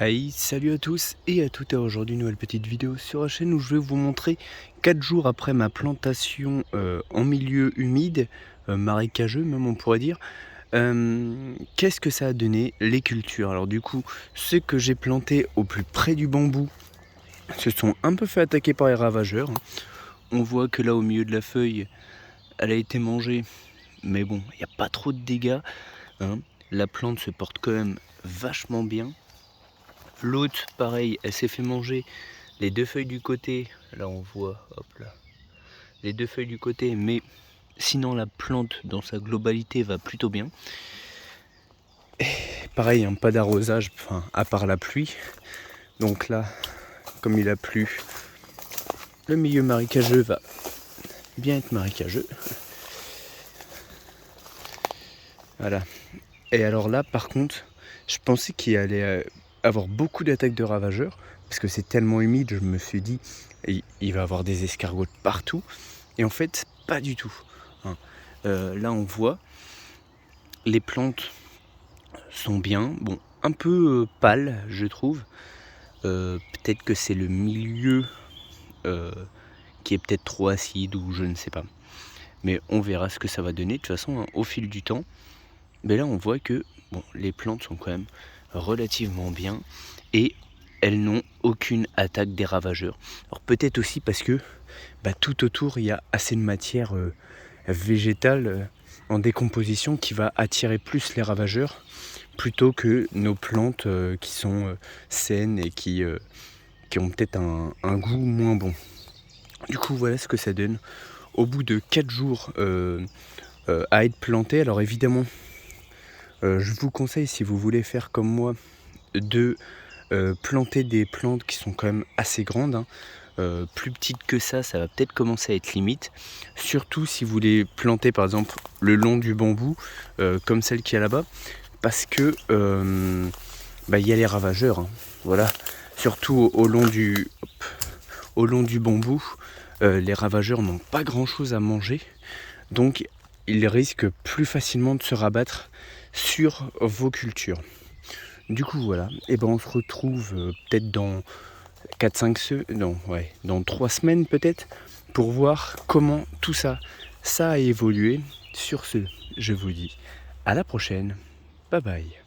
Hey, salut à tous et à toutes. Aujourd'hui, une nouvelle petite vidéo sur la chaîne où je vais vous montrer 4 jours après ma plantation en milieu humide, marécageux même on pourrait dire. Qu'est-ce que ça a donné les cultures? Alors du coup, ceux que j'ai plantés au plus près du bambou se sont un peu fait attaquer par les ravageurs, hein. On voit que là au milieu de la feuille, elle a été mangée, mais bon, il n'y a pas trop de dégâts, hein. La plante se porte quand même vachement bien. L'autre, pareil, elle s'est fait manger les 2 feuilles du côté. Là, on voit, hop là, les 2 feuilles du côté, mais sinon, la plante, dans sa globalité, va plutôt bien. Et pareil, hein, pas d'arrosage, enfin, à part la pluie. Donc là, comme il a plu, le milieu marécageux va bien être marécageux. Voilà. Et alors là, par contre, je pensais qu'il allait avoir beaucoup d'attaques de ravageurs, parce que c'est tellement humide, je me suis dit, il va avoir des escargots de partout. Et en fait, pas du tout, hein. Là, on voit, les plantes sont bien, bon, un peu pâles, je trouve. Peut-être que c'est le milieu qui est peut-être trop acide ou je ne sais pas. Mais on verra ce que ça va donner. De toute façon, hein, au fil du temps. Mais là, on voit que bon, les plantes sont quand même relativement bien et elles n'ont aucune attaque des ravageurs. Alors peut-être aussi parce que tout autour, il y a assez de matière végétale en décomposition qui va attirer plus les ravageurs plutôt que nos plantes qui sont saines et qui ont peut-être un goût moins bon. Du coup, voilà ce que ça donne. Au bout de 4 jours à être planté, alors évidemment, je vous conseille, si vous voulez faire comme moi, de planter des plantes qui sont quand même assez grandes, hein. Plus petites que ça va peut-être commencer à être limite. Surtout si vous les plantez par exemple le long du bambou, comme celle qui est là-bas, parce que il y a les ravageurs, hein. Voilà. Surtout au long du bambou, les ravageurs n'ont pas grand-chose à manger, donc ils risquent plus facilement de se rabattre sur vos cultures. Du coup voilà, et on se retrouve peut-être dans 3 semaines peut-être, pour voir comment tout ça a évolué. Sur ce, je vous dis à la prochaine. Bye bye.